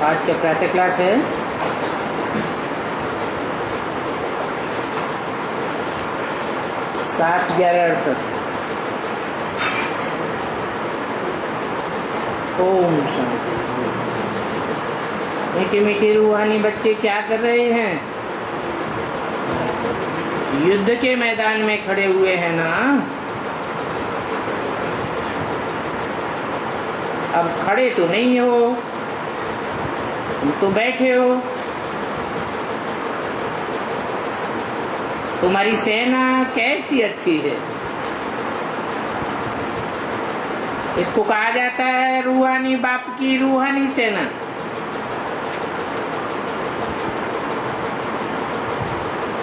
आज का प्रातः क्लास है 7/11/68। ओम शांति। मीठे मीठे रूहानी बच्चे क्या कर रहे हैं? युद्ध के मैदान में खड़े हुए हैं ना। अब खड़े तो नहीं हो, तुम तो बैठे हो। तुम्हारी सेना कैसी अच्छी है। इसको कहा जाता है रूहानी बाप की रूहानी सेना।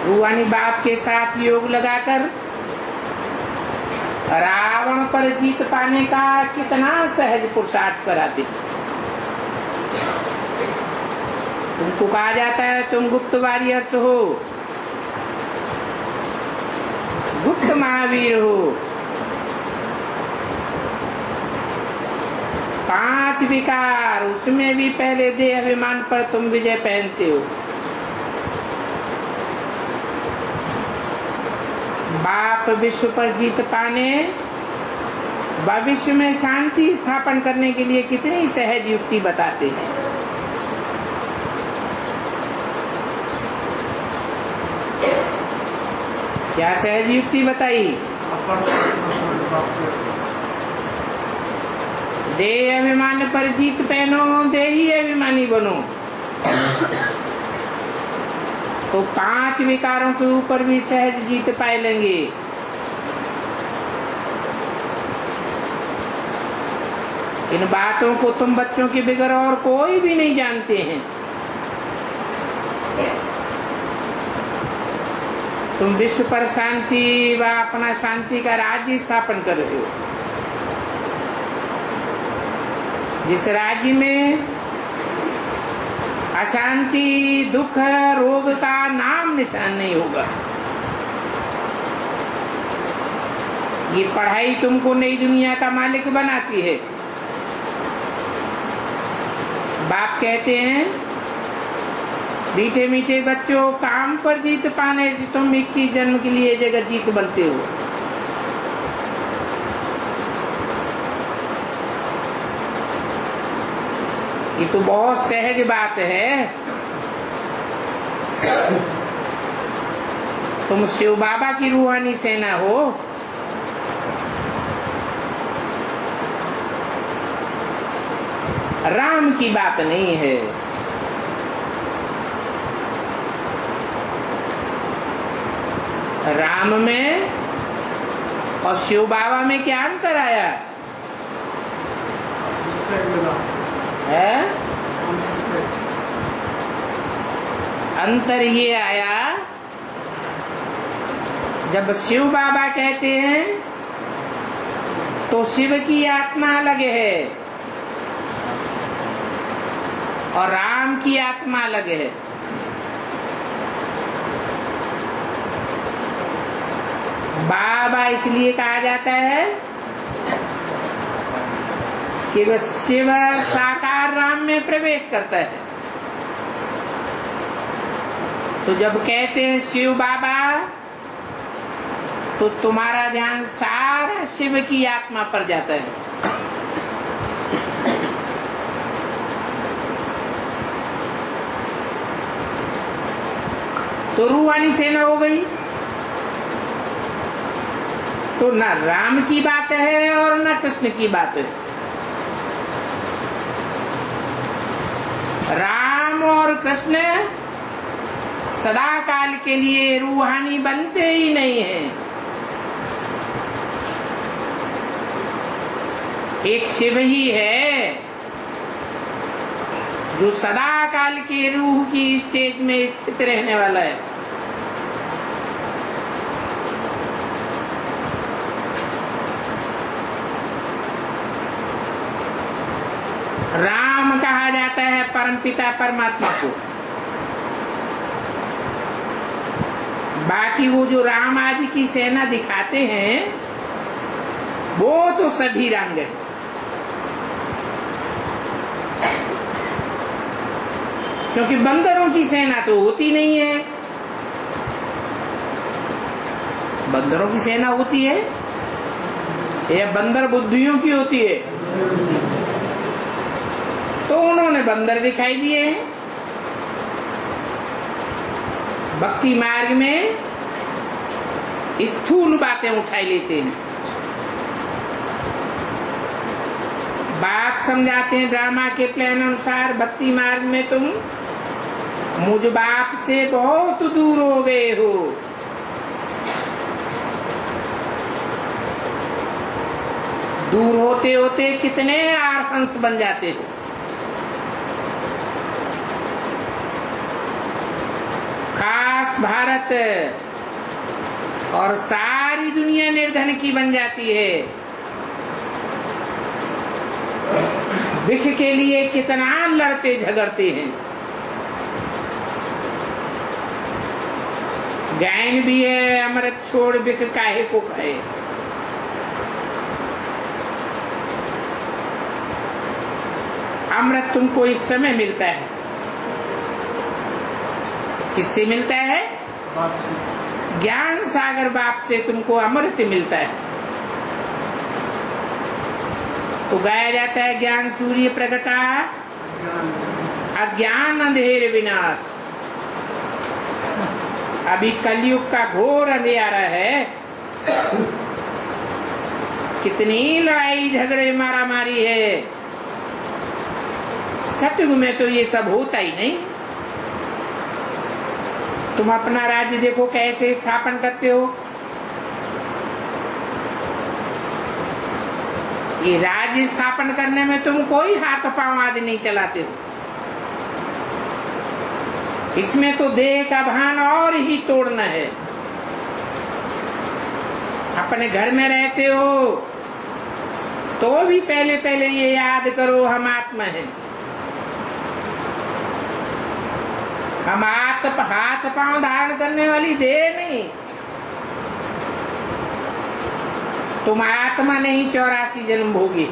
रूहानी बाप के साथ योग लगाकर रावण पर जीत पाने का कितना सहज पुरुषार्थ कराते। तुमको कहा जाता है तुम गुप्त वॉरियर्स हो, गुप्त महावीर हो। 5 विकार, उसमें भी पहले देह अभिमान पर तुम विजय पहनते हो। बाप विश्व पर जीत पाने, भविष्य में शांति स्थापन करने के लिए कितनी सहज युक्ति बताते हैं। क्या सहज युक्ति बताई? देह अभिमान पर जीत पहनो, देही अभिमानी बनो। तो 5 विकारों के ऊपर भी सहज जीत पाए लेंगे। इन बातों को तुम बच्चों के बगैर और कोई भी नहीं जानते हैं। तुम विश्व पर शांति व अपना शांति का राज्य स्थापन कर रहे हो। जिस राज्य में अशांति, दुख, रोग का नाम निशान नहीं होगा। ये पढ़ाई तुमको नई दुनिया का मालिक बनाती है। बाप कहते हैं मीठे मीठे बच्चों, काम पर जीत पाने से तुम 21 जन्म के लिए जगत जीत बनते हो। ये तो बहुत सहज बात है। तुम शिव बाबा की रूहानी सेना हो। राम की बात नहीं है। राम में और शिव बाबा में क्या अंतर आया है? अंतर ये आया, जब शिव बाबा कहते हैं तो शिव की आत्मा अलग है और राम की आत्मा अलग है। बाबा इसलिए कहा जाता है कि वह शिव साकार राम में प्रवेश करता है। तो जब कहते हैं शिव बाबा, तो तुम्हारा ध्यान सारा शिव की आत्मा पर जाता है। तो रूहानी सेना हो गई। तो न राम की बात है और न कृष्ण की बात है। राम और कृष्ण सदा काल के लिए रूहानी बनते ही नहीं हैं। एक शिव ही है जो सदा काल के रूह की स्टेज में स्थित रहने वाला है। राम कहा जाता है परमपिता परमात्मा को। बाकी वो जो राम आदि की सेना दिखाते हैं वो तो सभी रंग है। क्योंकि बंदरों की सेना तो होती नहीं है। बंदरों की सेना होती है या बंदर बुद्धियों की होती है? तो उन्होंने बंदर दिखाई दिए हैं। भक्ति मार्ग में स्थूल बातें उठाई लेते हैं, बात समझाते हैं ड्रामा के प्लान अनुसार। भक्ति मार्ग में तुम मुझ बाप से बहुत दूर हो गए हो। दूर होते होते कितने आरहंस बन जाते हो। खास भारत और सारी दुनिया निर्धन की बन जाती है। भिख के लिए कितना लड़ते झगड़ते हैं। गायन भी है, अमृत छोड़ भिख काहे को खाए। अमृत तुमको इस समय मिलता है। किससे मिलता है? बाप से। ज्ञान सागर बाप से तुमको अमृत मिलता है। तो गाया जाता है ज्ञान सूर्य प्रगटा अज्ञान अंधेर विनाश। अभी कलयुग का घोर अंधेरा है। कितनी लड़ाई झगड़े मारा मारी है। सतयुग में तो ये सब होता ही नहीं। तुम अपना राज्य देखो कैसे स्थापन करते हो। ये राज्य स्थापन करने में तुम कोई हाथ पांव आदि नहीं चलाते हो। इसमें तो देह का भान और ही तोड़ना है। अपने घर में रहते हो तो भी पहले पहले ये याद करो हम आत्मा हैं। हम हाथ पांव धारण करने वाली देह नहीं। तुम आत्मा नहीं 84 जन्म भोगी।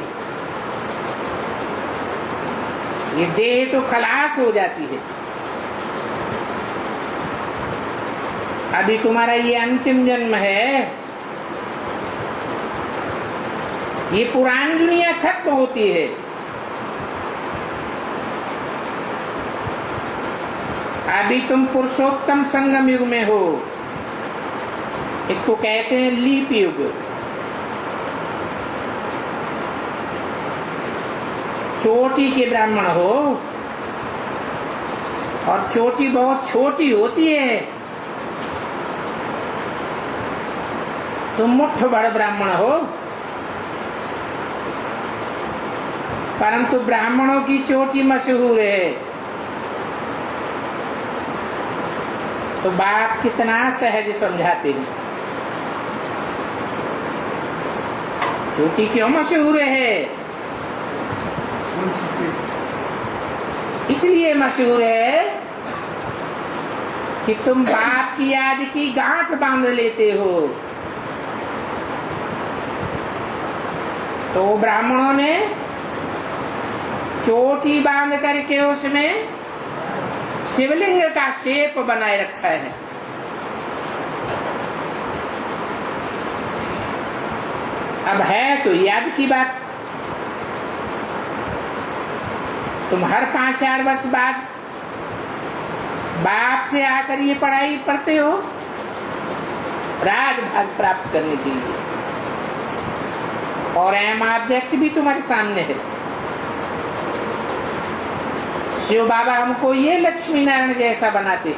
ये देह तो खलास हो जाती है। अभी तुम्हारा ये अंतिम जन्म है। ये पुरानी दुनिया खत्म होती है। अभी तुम पुरुषोत्तम संगम युग में हो। इसको कहते हैं लीप युग। चोटी के ब्राह्मण हो और चोटी बहुत छोटी होती है। तुम मुट्ठ भर ब्राह्मण हो, परंतु ब्राह्मणों की चोटी मशहूर है। तो बाप कितना सहज समझाते हैं। चोटी क्यों मशहूर है? इसलिए मशहूर है कि तुम बाप की याद की गांठ बांध लेते हो। तो ब्राह्मणों ने चोटी बांध करके उसमें शिवलिंग का शेप बनाए रखा है। अब है तो याद की बात। तुम हर 5-4 वर्ष बाद बाप से आकर ये पढ़ाई पढ़ते हो राजभाग प्राप्त करने के लिए। और एम ऑब्जेक्ट भी तुम्हारे सामने है। शिव बाबा हमको ये लक्ष्मी नारायण जैसा बनाते।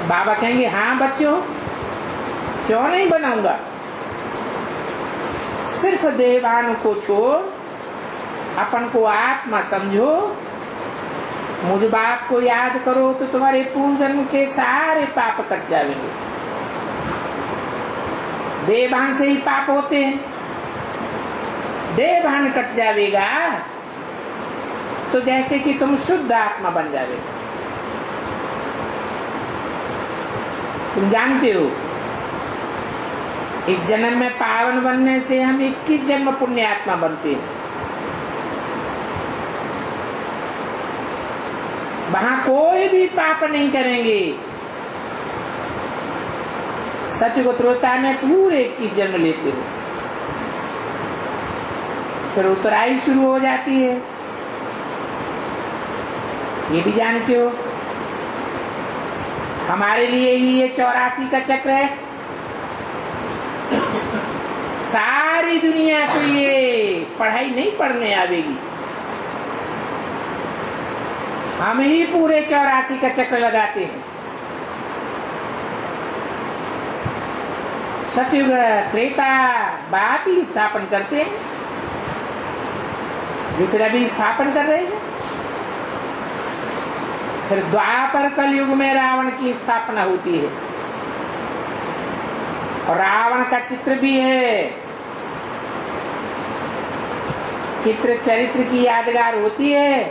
बाबा कहेंगे हाँ बच्चों, क्यों नहीं बनाऊंगा। सिर्फ देवान को छोड़ अपन को आत्मा समझो। मुझ बाप को याद करो तो तुम्हारे पूर्व जन्म के सारे पाप कट जाएंगे। देवान से ही पाप होते हैं। देवान कट जाएगा तो जैसे कि तुम शुद्ध आत्मा बन जाएगा। तुम जानते हो इस जन्म में पावन बनने से हम 21 जन्म पुण्य आत्मा बनते हैं। वहां कोई भी पाप नहीं करेंगे। सतयुग त्रेता में पूरे 21 जन्म लेते हो, फिर उत्तराई शुरू हो जाती है, ये भी जानते हो। हमारे लिए ही ये 84 का चक्र है। सारी दुनिया को ये पढ़ाई नहीं पढ़ने आवेगी, हम ही पूरे 84 का चक्र लगाते हैं। सतयुग त्रेता बाप ही स्थापन करते हैं, जो फिर अभी स्थापन कर रहे हैं। फिर द्वापर कलयुग में रावण की स्थापना होती है, और रावण का चित्र भी है। चित्र चरित्र की यादगार होती है।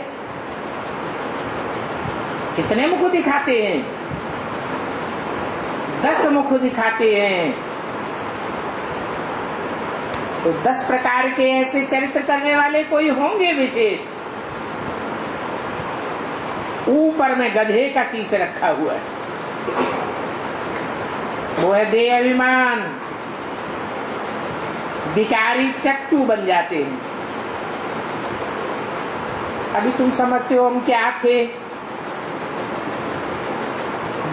कितने मुख दिखाते हैं? 10 मुख दिखाते हैं। तो 10 प्रकार के ऐसे चरित्र करने वाले कोई होंगे विशेष। ऊपर में गधे का शीश रखा हुआ है, वो है देह अभिमान। विकारी चट्टू बन जाते हैं। अभी तुम समझते हो हम क्या थे?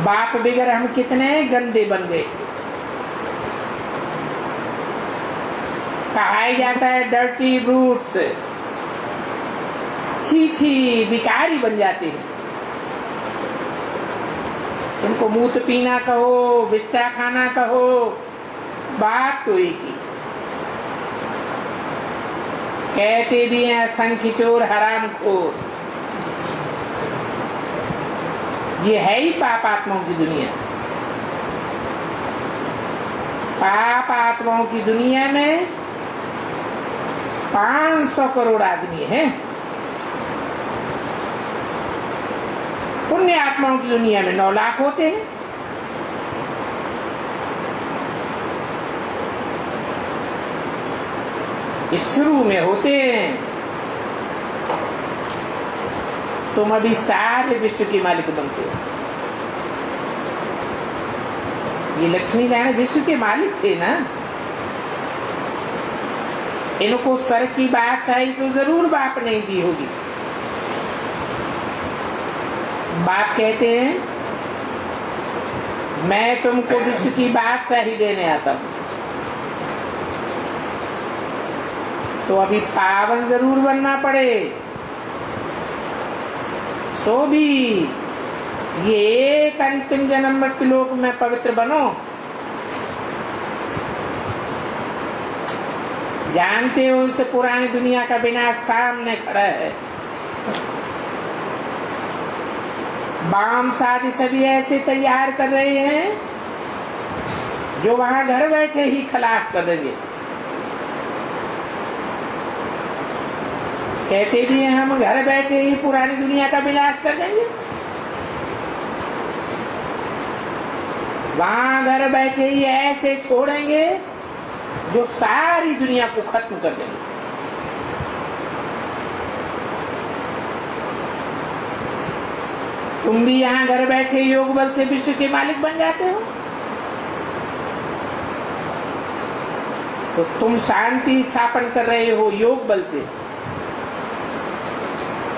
बाप बगैर हम कितने गंदे बन गए। कहा जाता है डर्टी ब्रूट्स, छी विकारी बन जाते हैं। इनको मूत पीना कहो, बिस्ता खाना कहो, बात तो एक ही। कहते भी हैं संखिचोर हरामखोर। ये है ही पाप आत्माओं की दुनिया। पाप आत्माओं की दुनिया में 500 करोड़ आदमी हैं। पुण्य आत्माओं की दुनिया में 9 लाख होते हैं। ये शुरू में होते हैं। तुम अभी सारे विश्व के मालिक बनते हो। ये लक्ष्मी नारायण विश्व के मालिक थे ना। इनको स्वर्ग की बात आई तो जरूर बाप नहीं दी होगी। बाप कहते हैं मैं तुमको विश्व की बात ही देने आता हूं। तो अभी पावन जरूर बनना पड़े, तो भी ये एक अंतिम जन्म मृत्यु लोक में पवित्र बनो। जानते हो इस पुरानी दुनिया का विनाश सामने खड़ा है। बाम शादी सभी ऐसे तैयार कर रहे हैं जो वहां घर बैठे ही खलास कर देंगे। कहते भी हैं हम घर बैठे ही पुरानी दुनिया का विनाश कर देंगे। वहां घर बैठे ही ऐसे छोड़ेंगे जो सारी दुनिया को खत्म कर देंगे। तुम भी यहां घर बैठे योग बल से विश्व के मालिक बन जाते हो। तो तुम शांति स्थापन कर रहे हो योग बल से,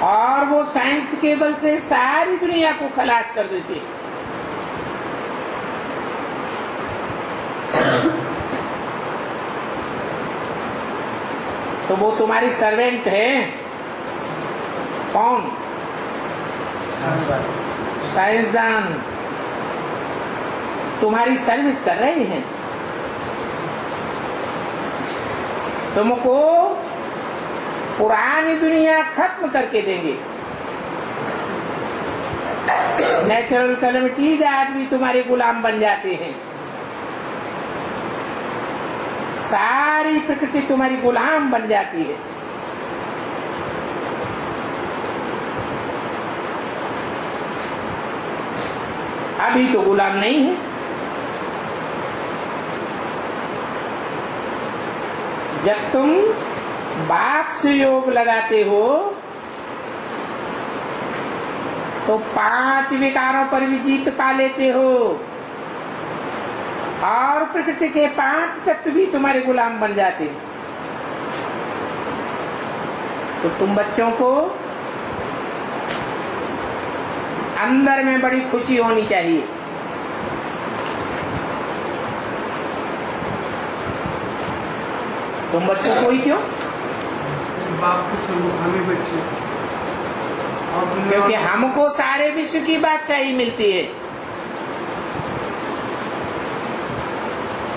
और वो साइंस के बल से सारी दुनिया को खलास कर देते हैं। तो वो तुम्हारी सर्वेंट है कौन? साइंसदान तुम्हारी सर्विस कर रहे हैं। तुमको पुरानी दुनिया खत्म करके देंगे। नेचुरल कैलेमिटीज आदमी तुम्हारे गुलाम बन जाते हैं। सारी प्रकृति तुम्हारी गुलाम बन जाती है। अभी तो गुलाम नहीं है। जब तुम बाप से योग लगाते हो तो 5 विकारों पर भी जीत पा लेते हो और प्रकृति के 5 तत्व भी तुम्हारे गुलाम बन जाते हैं। तो तुम बच्चों को अंदर में बड़ी खुशी होनी चाहिए। तुम बच्चों को ही क्यों? बाप के समूह हमें बच्चे, क्योंकि हमको सारे विश्व की बादशाही मिलती है।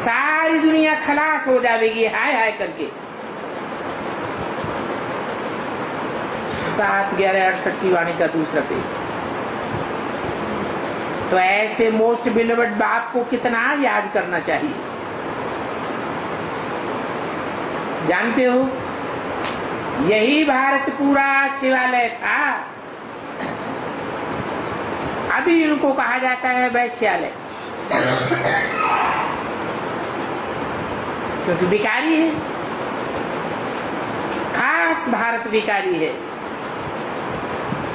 सारी दुनिया खलास हो जाएगी हाय हाय करके। 7/11/68 की वाणी का दूसरा पेज। तो ऐसे मोस्ट बिलीवर्ड बाप को कितना याद करना चाहिए, जानते हो? यही भारत पूरा शिवालय था। अभी इनको कहा जाता है वैश्यालय, क्योंकि भिखारी है, खास भारत भिखारी है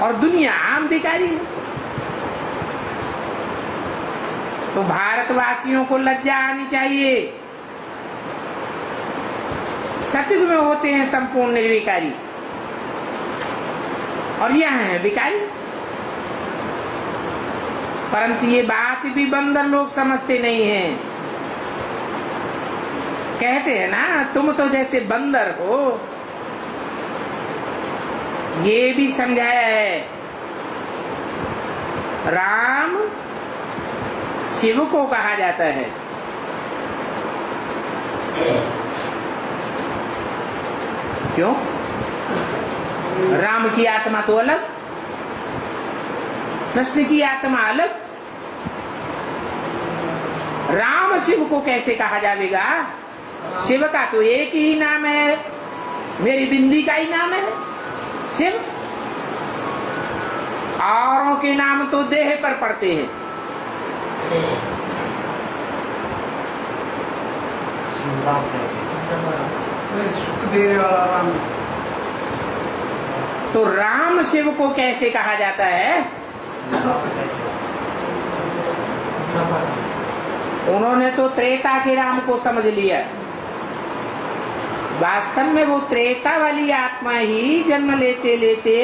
और दुनिया आम भिखारी है। तो भारतवासियों को लज्जा आनी चाहिए। सतयुग में होते हैं संपूर्ण निर्विकारी और यहाँ है भिखारी। परंतु ये बात भी बंदर लोग समझते नहीं हैं। कहते हैं ना, तुम तो जैसे बंदर हो। ये भी समझाया है, राम शिव को कहा जाता है। क्यों? राम की आत्मा तो अलग, कृष्ण की आत्मा अलग। राम शिव को कैसे कहा जाएगा? शिव का तो एक ही नाम है, मेरी बिंदी का ही नाम है शिव। औरों के नाम तो देह पर पड़ते हैं। सुखदेव वाला राम। तो राम शिव को कैसे कहा जाता है? उन्होंने तो त्रेता के राम को समझ लिया। वास्तव में वो त्रेता वाली आत्मा ही जन्म लेते लेते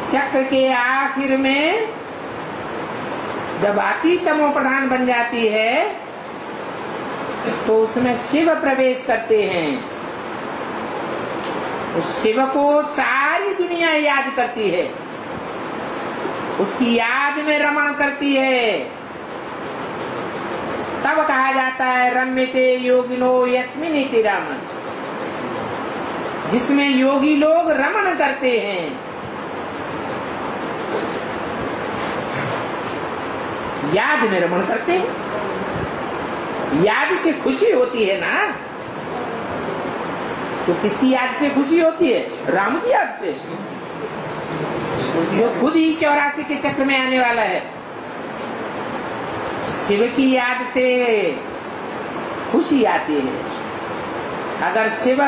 चक्र के आखिर में जब अति तमो प्रधान बन जाती है तो उसमें शिव प्रवेश करते हैं। उस शिव को सारी दुनिया याद करती है, उसकी याद में रमण करती है। तब कहा जाता है रम्यते योगिनो यस्मिनिति रमण, जिसमें योगी लोग रमण करते हैं। याद में रमण करते हैं। याद से खुशी होती है ना। तो किसकी याद से खुशी होती है? राम की याद से, जो खुद ही 84 के चक्र में आने वाला है। शिव की याद से खुशी आती है। अगर शिव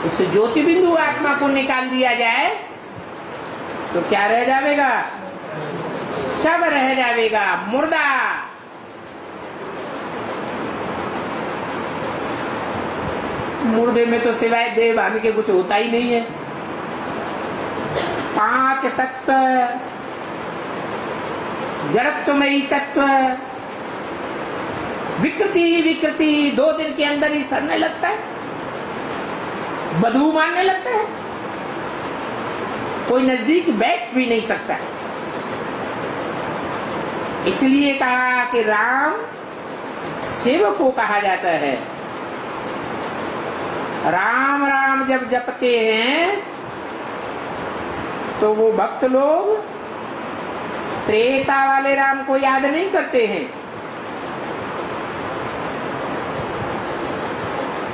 उस ज्योति बिंदु आत्मा को निकाल दिया जाए तो क्या रह जाएगा? सब रह जाएगा, मुर्दा। मुर्दे में तो सिवाय देह भाग के कुछ होता ही नहीं है। 5 तत्व, जड़त्वमयी तत्व, विकृति विकृति 2 दिन के अंदर ही सड़ने लगता है, बदबू मारने लगता है, कोई नजदीक बैठ भी नहीं सकता। इसलिए कहा कि राम शिव को कहा जाता है। राम राम जब जपते हैं तो वो भक्त लोग त्रेता वाले राम को याद नहीं करते हैं।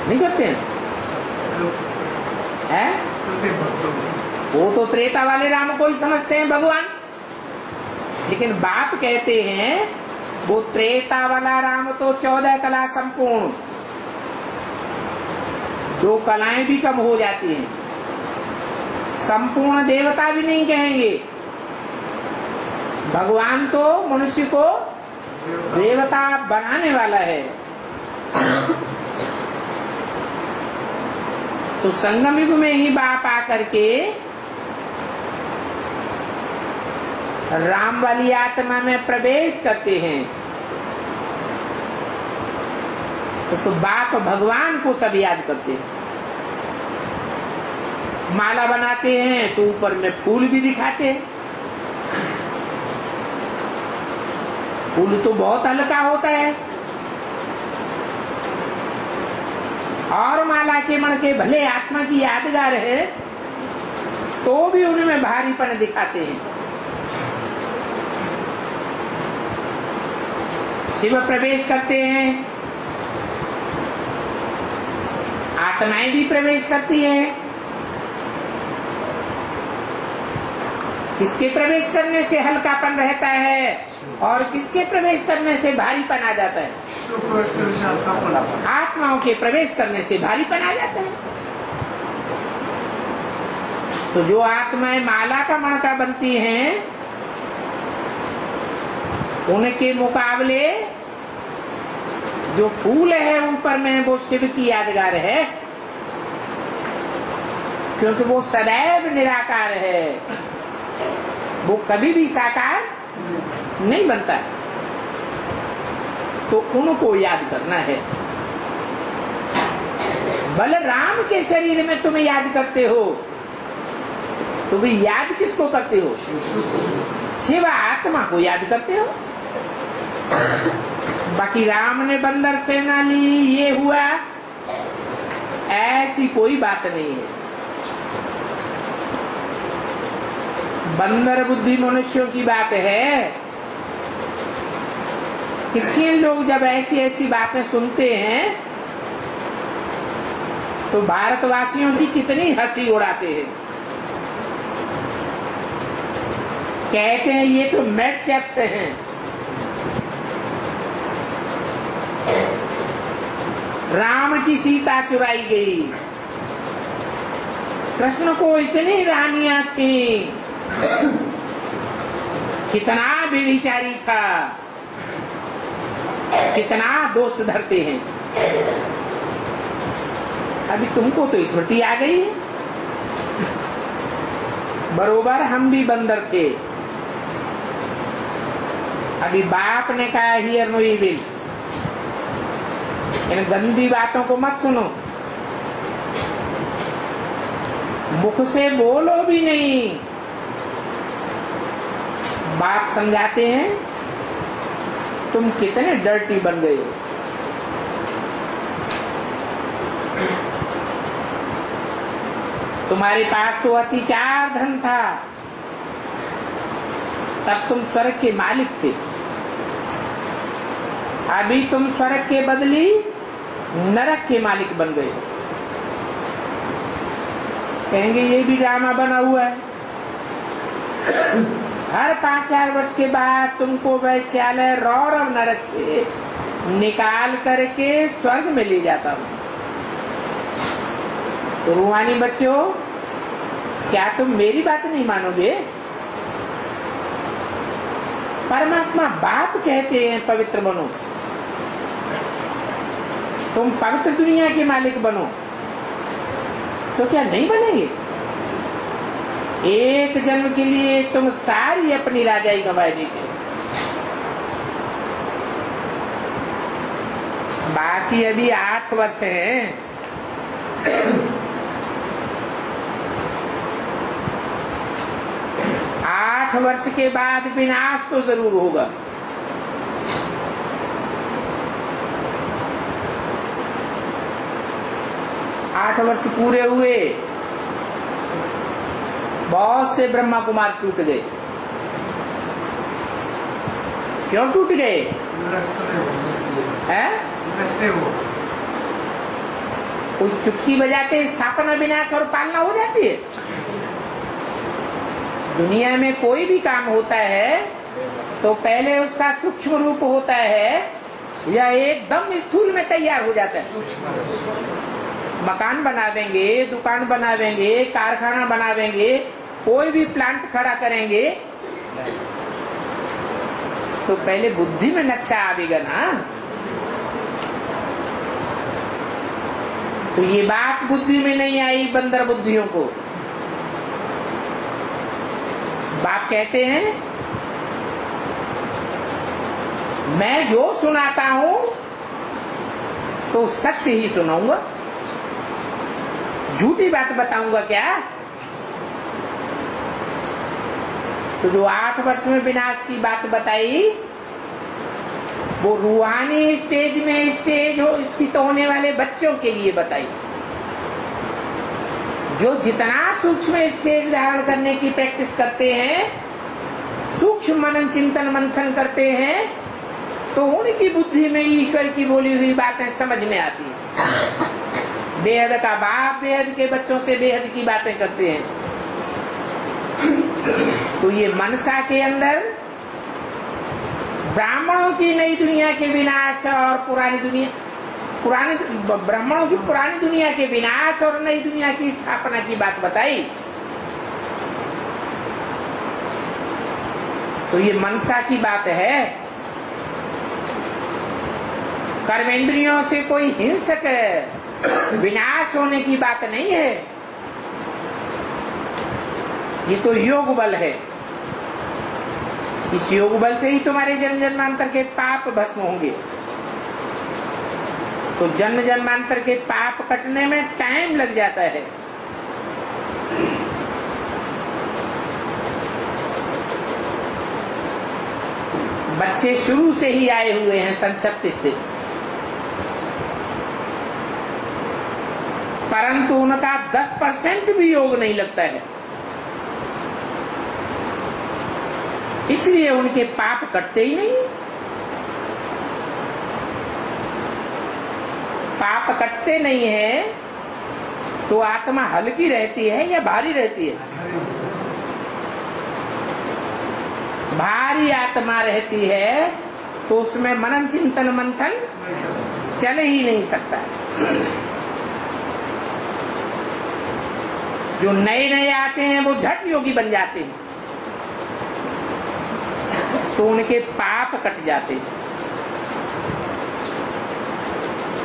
नहीं करते हैं? वो तो त्रेता वाले राम को ही समझते हैं भगवान। लेकिन बाप कहते हैं वो त्रेता वाला राम तो 14 कला संपूर्ण, 2 कलाएं भी कम हो जाती हैं। संपूर्ण देवता भी नहीं कहेंगे। भगवान तो मनुष्य को देवता बनाने वाला है। तो संगम युग में ही बाप आकर के राम वाली आत्मा में प्रवेश करते हैं। तो बाप भगवान को सब याद करते हैं। माला बनाते हैं तो ऊपर में फूल भी दिखाते हैं। फूल तो बहुत हल्का होता है और माला के मणके भले आत्मा की यादगार है तो भी उनमें भारीपन दिखाते हैं। शिव प्रवेश करते हैं, आत्माएं भी प्रवेश करती है। किसके प्रवेश करने से हल्कापन रहता है और किसके प्रवेश करने से भारीपन आ जाता है? आत्माओं के प्रवेश करने से भारीपन आ जाता है। तो जो आत्माएं माला का मणका बनती हैं उनके मुकाबले जो फूल है ऊपर में वो शिव की यादगार है, क्योंकि वो सदैव निराकार है, वो कभी भी साकार नहीं बनता। तो उनको याद करना है। बलराम के शरीर में तुम याद करते हो तो भी याद किसको करते हो? शिव आत्मा को याद करते हो। बाकी राम ने बंदर सेना ली, ये हुआ, ऐसी कोई बात नहीं है। बंदर बुद्धि मनुष्यों की बात है। किसी लोग जब ऐसी ऐसी बातें सुनते हैं तो भारतवासियों की कितनी हंसी उड़ाते हैं। कहते हैं ये तो मेड चैप्स हैं। राम की सीता चुराई गई, कृष्ण को इतनी रानियां थी, कितना बेविचारी था, कितना दोष धरते हैं। अभी तुमको तो स्मृति आ गई है। बरोबर हम भी बंदर थे। अभी बाप ने कहा हियर नो इविल, इन गंदी बातों को मत सुनो, मुख से बोलो भी नहीं। बाप समझाते हैं तुम कितने डर्टी बन गए हो। तुम्हारे पास तो अतिचार धन था, तब तुम स्वर्ग के मालिक थे। अभी तुम स्वर्ग के बदली नरक के मालिक बन गए। कहेंगे ये भी ड्रामा बना हुआ है। हर 5-4 वर्ष के बाद तुमको वैश्यालय रौरव नरक से निकाल करके स्वर्ग में ले जाता हूं। तो रूहानी बच्चों, क्या तुम मेरी बात नहीं मानोगे? परमात्मा बाप कहते हैं पवित्र बनो, तुम पवित्र दुनिया के मालिक बनो, तो क्या नहीं बनेंगे? एक जन्म के लिए तुम सारी अपनी राजाई गंवाए देते। बाकी अभी 8 वर्ष हैं। 8 वर्ष के बाद विनाश तो जरूर होगा। आठ वर्ष पूरे हुए, बहुत से ब्रह्मा कुमार टूट गए। क्यों टूट गए? हैं? कोई चुटकी बजाते स्थापना विनाश और पालना हो जाती है। दुनिया में कोई भी काम होता है तो पहले उसका सूक्ष्म रूप होता है या एकदम स्थूल में तैयार हो जाता है। मकान बना देंगे, दुकान बना देंगे, कारखाना बना देंगे, कोई भी प्लांट खड़ा करेंगे, तो पहले बुद्धि में नक्शा आवेगा ना। तो ये बात बुद्धि में नहीं आई बंदर बुद्धियों को। बाप कहते हैं मैं जो सुनाता हूं तो सत्य ही सुनाऊंगा, झूठी बात बताऊंगा क्या? तो जो 8 वर्ष में विनाश की बात बताई वो रूहानी स्टेज में स्थित होने वाले बच्चों के लिए बताई। जो जितना सूक्ष्म स्टेज धारण करने की प्रैक्टिस करते हैं, सूक्ष्म मनन चिंतन मंथन करते हैं, तो उनकी बुद्धि में ईश्वर की बोली हुई बातें समझ में आती है। बेहद का बाप बेहद के बच्चों से बेहद की बातें करते हैं। तो ये मनसा के अंदर ब्राह्मणों की नई दुनिया के विनाश और ब्राह्मणों की पुरानी दुनिया के विनाश और नई दुनिया की स्थापना की बात बताई। तो ये मनसा की बात है। कर्मेंद्रियों से कोई हिंसक विनाश होने की बात नहीं है। ये तो योग बल है। इस योग बल से ही तुम्हारे जन्म जन्मांतर के पाप भस्म होंगे। तो जन्म जन्मांतर के पाप कटने में टाइम लग जाता है। बच्चे शुरू से ही आए हुए हैं संक्षिप्त से, परंतु उनका 10% भी योग नहीं लगता है। इसलिए उनके पाप कटते ही नहीं। पाप कटते नहीं है तो आत्मा हल्की रहती है या भारी रहती है? भारी आत्मा रहती है तो उसमें मनन चिंतन मंथन चल ही नहीं सकता। जो नए नए आते हैं वो झट योगी बन जाते हैं, तो उनके पाप कट जाते हैं।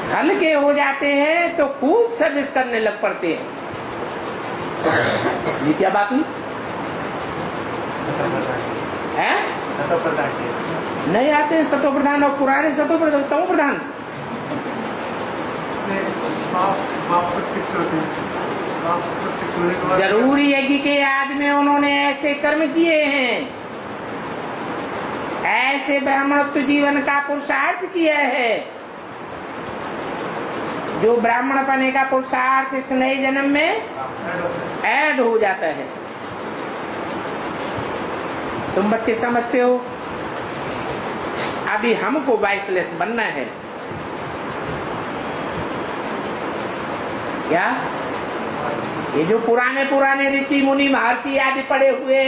हल्के हो जाते हैं तो खूब सर्विस करने लग पड़ते हैं। ये क्या बात हुई है? सतो प्रधान नहीं आते हैं, सतो प्रधान और पुराने सतो प्रधान तमो प्रधान जरूरी यज्ञ के याद में उन्होंने ऐसे कर्म किए हैं, ऐसे ब्राह्मणत्व जीवन का पुरुषार्थ किया है जो ब्राह्मण बने का पुरुषार्थ इस नए जन्म में ऐड हो जाता है। तुम बच्चे समझते हो अभी हमको वाइसलेस बनना है क्या? ये जो पुराने पुराने ऋषि मुनि महर्षि आदि पड़े हुए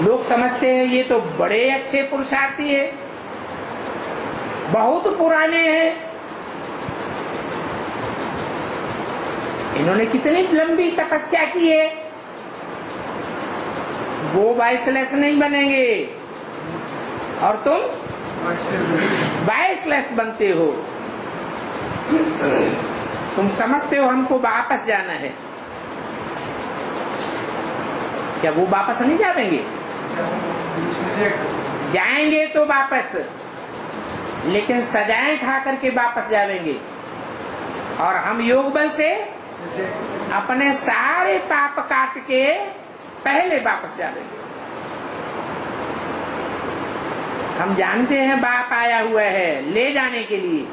लोग समझते हैं ये तो बड़े अच्छे पुरुषार्थी है, बहुत पुराने हैं, इन्होंने कितनी लंबी तपस्या की है, वो वाइसलेस नहीं बनेंगे और तुम वाइसलेस बनते हो। तुम समझते हो हमको वापस जाना है, क्या वो वापस नहीं जाएंगे? जाएंगे तो वापस, लेकिन सजाएं खा करके वापस जाएंगे। और हम योग बल से अपने सारे पाप काट के पहले वापस जाएंगे। हम जानते हैं बाप आया हुआ है ले जाने के लिए।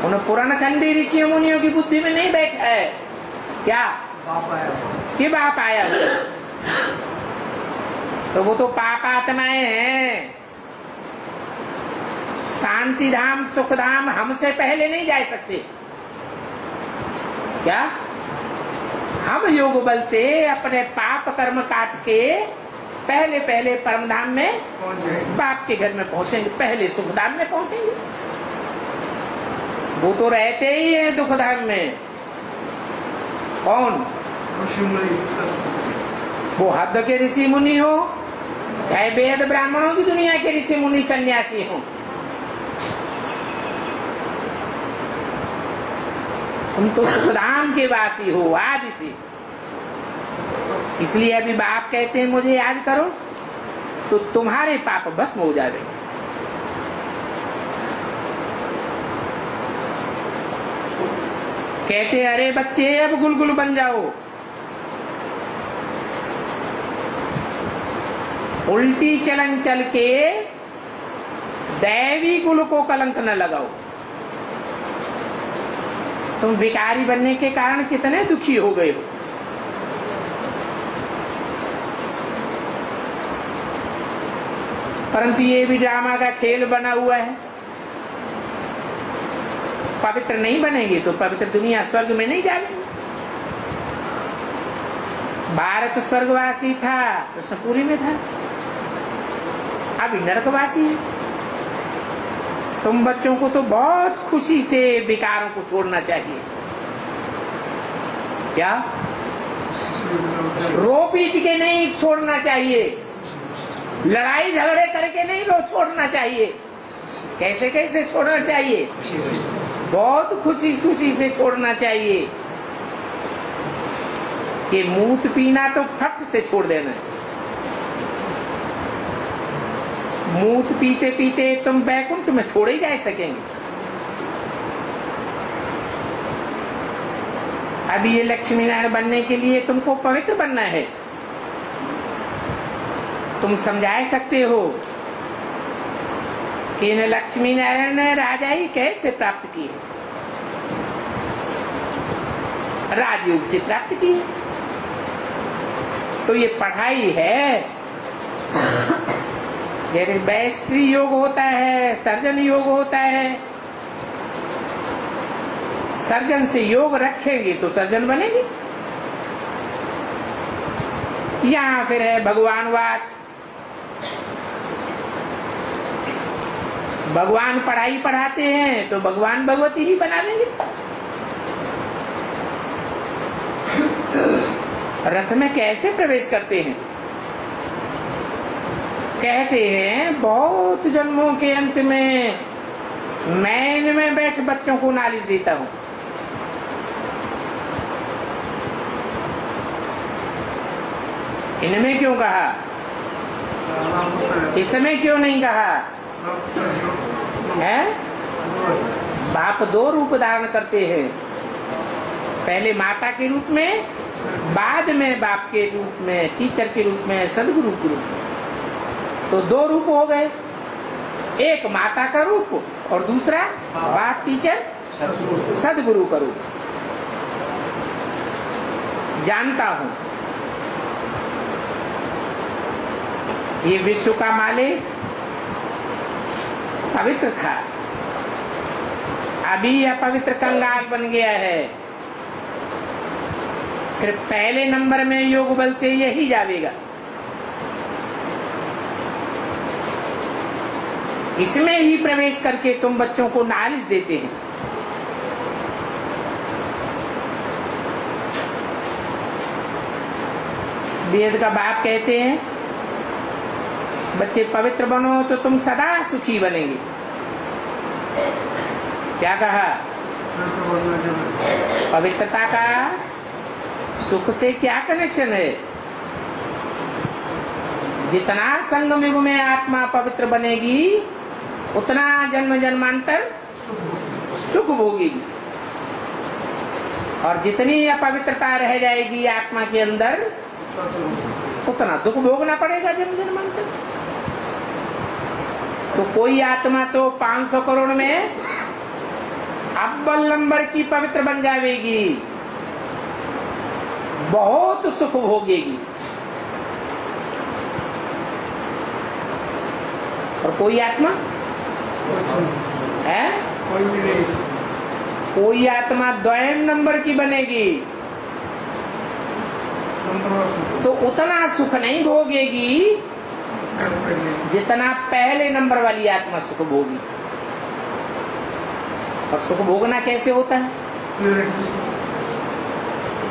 उन पुराणखंडी ऋषि मुनियों की बुद्धि में नहीं बैठा है क्या कि बाप आया हुआ, तो वो तो पाप आत्माएं हैं। शांति धाम सुख धाम हमसे पहले नहीं जा सकते क्या? हम योग बल से अपने पाप कर्म काट के पहले पहले परमधाम में पहुंच जाएंगे। बाप के घर में पहुंचेंगे, पहले सुखधाम में पहुंचेंगे। वो तो रहते ही है दुखधाम में। कौन? ऋषि मुनि। वो हद के ऋषि मुनि हो, चाहे वेद ब्राह्मणों की दुनिया के ऋषि मुनि सन्यासी हो, तुम तो सुखधाम के वासी हो आज से। इसलिए अभी बाप कहते हैं मुझे याद करो, तो तुम्हारे पाप भस्म हो जाएंगे। कहते अरे बच्चे अब गुलगुल बन जाओ, उल्टी चलन चल के दैवी कुल को कलंक न लगाओ। तुम भिखारी बनने के कारण कितने दुखी हो गए हो। परंतु ये भी ड्रामा का खेल बना हुआ है। पवित्र नहीं बनेंगे तो पवित्र दुनिया स्वर्ग में नहीं जाएगी। भारत स्वर्गवासी था तो सपूरी में था, अभी नरकवासी है। तुम बच्चों को तो बहुत खुशी से विकारों को छोड़ना चाहिए। क्या? रो पीट के नहीं छोड़ना चाहिए, लड़ाई झगड़े करके नहीं रो छोड़ना चाहिए। कैसे कैसे छोड़ना चाहिए? बहुत खुशी खुशी से छोड़ना चाहिए। कि मूत पीना तो फट से छोड़ देना है। मूत पीते पीते तुम बैकुंठ में छोड़े ही जा सकेंगे। अभी ये लक्ष्मी नारायण बनने के लिए तुमको पवित्र बनना है। तुम समझा सकते हो कि इन लक्ष्मी नारायण ने राजाई कैसे प्राप्त की है? राजयोग से प्राप्त की है। तो ये पढ़ाई है। जैसे बैष्ठी योग होता है, सर्जन योग होता है। सर्जन से योग रखेंगे तो सर्जन बनेंगे। यहां फिर है भगवान वाच। भगवान पढ़ाई पढ़ाते हैं तो भगवान भगवती ही बना देंगे। रथ में कैसे प्रवेश करते हैं? कहते हैं बहुत जन्मों के अंत में मैं इनमें बैठ बच्चों को नॉलेज देता हूं। इनमें क्यों कहा? इसमें क्यों नहीं कहा है? बाप दो रूप धारण करते हैं, पहले माता के रूप में, बाद में बाप के रूप में, टीचर के रूप में, सदगुरु के रूप में। तो दो रूप हो गए, एक माता का रूप और दूसरा बाप टीचर सदगुरु का रूप। जानता हूं ये विश्व का मालिक पवित्र था, अभी अपवित्र कंगाल बन गया है। फिर पहले नंबर में योग बल से यही जावेगा। इसमें ही प्रवेश करके तुम बच्चों को नॉलेज देते हैं। वेद का बाप कहते हैं बच्चे पवित्र बनो तो तुम सदा सुखी बनेंगे। क्या कहा? पवित्रता का सुख से क्या कनेक्शन है? जितना संगम युग में आत्मा पवित्र बनेगी उतना जन्म जन्मांतर सुख भोगेगी, और जितनी अपवित्रता रह जाएगी आत्मा के अंदर उतना दुख भोगना पड़ेगा जन्म जन्मांतर। तो कोई आत्मा तो 500 करोड़ में अव्वल नंबर की पवित्र बन जाएगी, बहुत सुख भोगेगी। और कोई आत्मा है, कोई आत्मा द्वयम नंबर की बनेगी, तो उतना सुख नहीं भोगेगी जितना पहले नंबर वाली आत्मा सुख भोगी। और सुख भोगना कैसे होता है?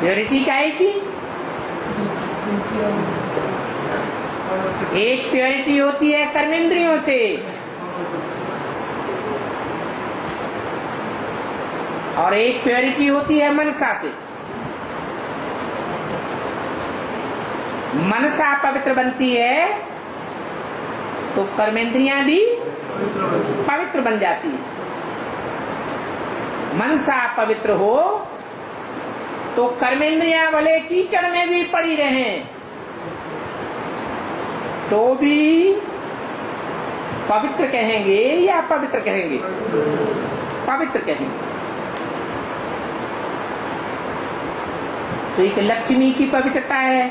प्योरिटी क्या है की? एक प्योरिटी होती है कर्मेंद्रियों से, और एक प्योरिटी होती है मनसा से। मनसा पवित्र बनती है तो कर्मेंद्रियां भी पवित्र बन जाती है। मनसा पवित्र हो तो कर्मेंद्रियां भले कीचड़ में भी पड़ी रहें तो भी पवित्र कहेंगे या पवित्र कहेंगे? पवित्र कहेंगे। तो एक लक्ष्मी की पवित्रता है,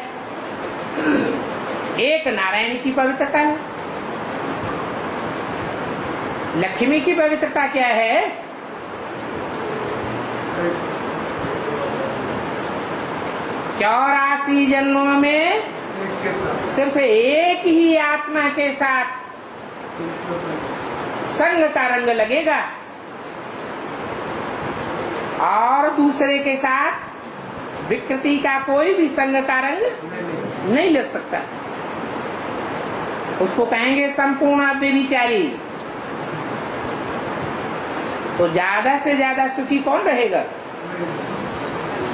एक नारायण की पवित्रता है। लक्ष्मी की पवित्रता क्या है? 84 जन्मों में सिर्फ एक ही आत्मा के साथ संग का रंग लगेगा और दूसरे के साथ विकृति का कोई भी संग का रंग नहीं लग सकता। उसको कहेंगे संपूर्ण व्यभिचारी। तो ज्यादा से ज्यादा सुखी कौन रहेगा?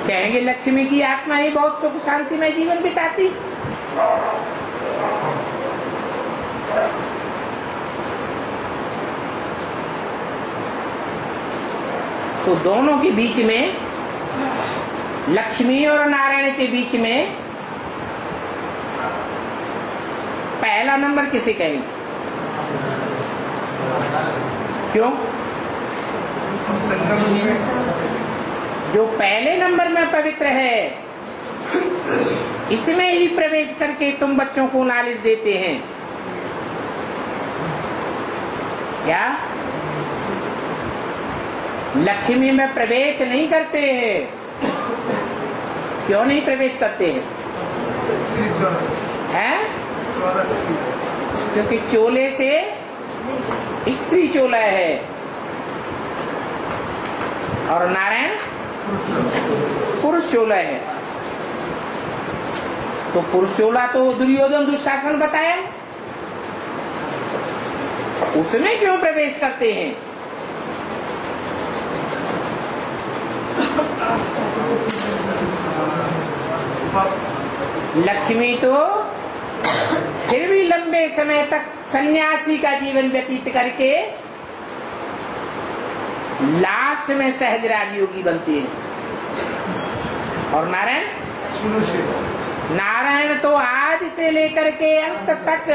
कहेंगे लक्ष्मी की आत्मा ही बहुत सुख शांतिमय जीवन बिताती। तो दोनों के बीच में, लक्ष्मी और नारायण के बीच में पहला नंबर किसे कहेंगे? क्यों? जो पहले नंबर में पवित्र है इसमें ही प्रवेश करके तुम बच्चों को नॉलेज देते हैं क्या? लक्ष्मी में प्रवेश नहीं करते हैं। क्यों नहीं प्रवेश करते हैं? हैं? क्योंकि चोले से स्त्री चोला है और नारायण पुरुष चोला है। तो पुरुष चोला तो दुर्योधन दुशासन बताया, उसमें क्यों प्रवेश करते हैं? लक्ष्मी तो फिर भी लंबे समय तक सन्यासी का जीवन व्यतीत करके लास्ट में सहज राजयोगी बनती है। और नारायण तो आज से लेकर के अंत तक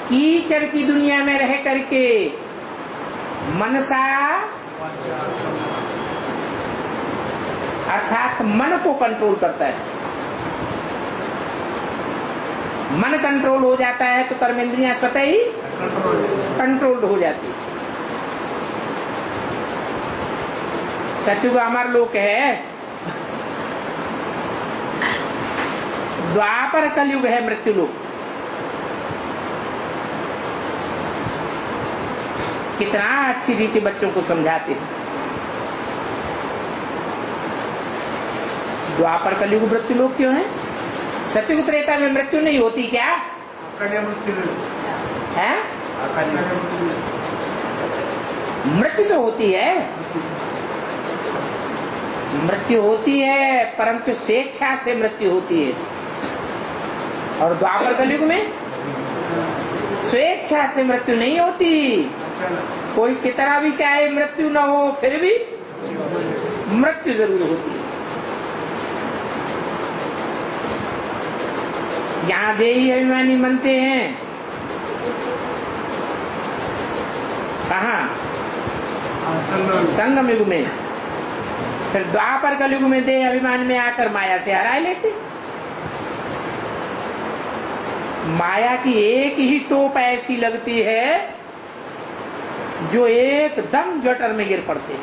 कीचड़ की दुनिया में रह करके मनसा अर्थात मन को कंट्रोल करता है। मन कंट्रोल हो जाता है तो कर्मेंद्रियां स्वतः ही कंट्रोल्ड हो जाती है। सत्युग अमर लोक है, द्वापर कलयुग है मृत्यु लोक। कितना अच्छी रीति बच्चों को समझाते हैं। द्वापर कलयुग मृत्यु लोक क्यों है? सत्युग त्रेता में मृत्यु नहीं होती क्या है? मृत्यु तो होती है, मृत्यु होती है, परंतु स्वेच्छा से मृत्यु होती है। और द्वापर कलयुग में स्वेच्छा से मृत्यु नहीं होती। कोई कितना भी चाहे मृत्यु न हो फिर भी मृत्यु जरूर होती है। यहाँ देही अभिमानी बनते हैं, कहाँ? संगम युग में। फिर द्वापर कलयुग में देह अभिमान में आकर माया से हरा लेते। माया की एक ही टोप ऐसी लगती है जो एकदम जटर में गिर पड़ते।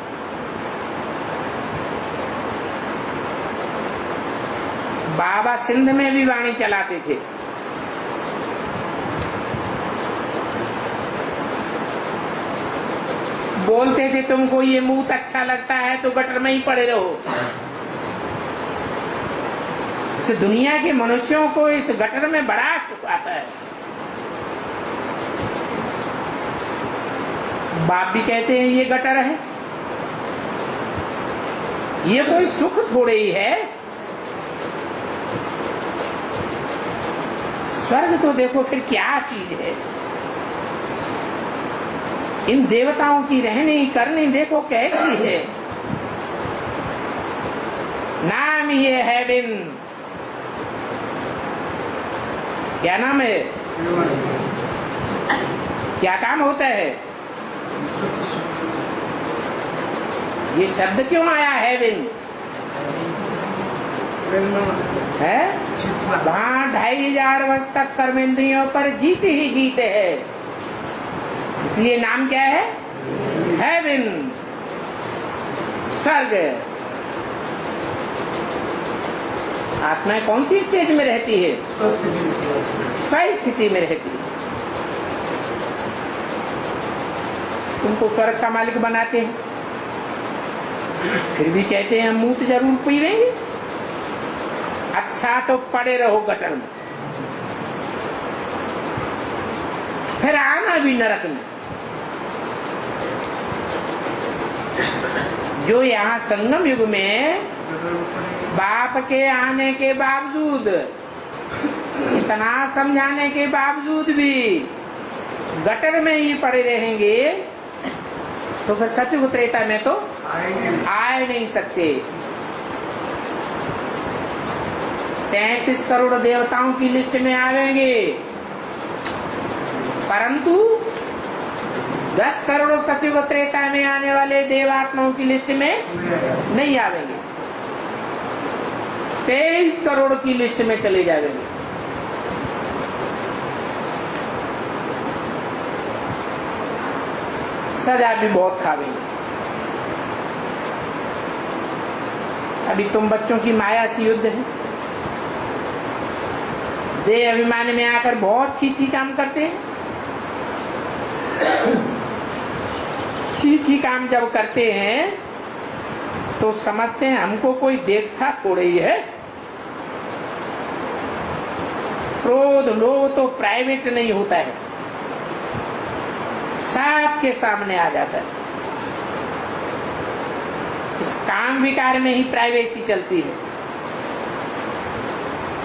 2 बाबा सिंध में भी वाणी चलाते थे। बोलते थे तुमको ये मूत अच्छा लगता है तो गटर में ही पड़े रहो। इस दुनिया के मनुष्यों को इस गटर में बड़ा सुख आता है। बाप भी कहते हैं ये गटर है, ये कोई सुख थोड़े ही है। स्वर्ग तो देखो फिर क्या चीज है। इन देवताओं की रहनी करनी देखो कैसी है। नाम ये हेवन, क्या नाम है, क्या काम होता है, ये शब्द क्यों आया हेवन है? वहां 2500 वर्ष तक कर्मेंद्रियों पर जीते ही जीते है, इसलिए नाम क्या है, हेवन, स्वर्ग। आत्माएं कौन सी स्टेज में रहती है, स्वस्थ स्थिति में रहती है। उनको स्वर्ग का मालिक बनाते हैं, फिर भी कहते हैं हम मूत जरूर पी लेंगे। अच्छा तो पड़े रहो गटर में, फिर आना भी नरक में। जो यहाँ संगम युग में बाप के आने के बावजूद, इतना समझाने के बावजूद भी गटर में ही पड़े रहेंगे, तो फिर सतयुग त्रेता में तो आए नहीं सकते। 33 करोड़ देवताओं की लिस्ट में आवेंगे, परंतु 10 करोड़ सतयुग त्रेता में आने वाले देवात्माओं की लिस्ट में नहीं आवेंगे, 23 करोड़ की लिस्ट में चले जाएंगे। सजा भी बहुत खावेंगे। अभी तुम बच्चों की माया से युद्ध है, देह अभिमान में आकर बहुत छी काम करते हैं। छी काम जब करते हैं तो समझते हैं हमको कोई देखता थोड़े ही है। क्रोध लोभ तो प्राइवेट नहीं होता है, सबके सामने आ जाता है। इस काम विकार में ही प्राइवेसी चलती है।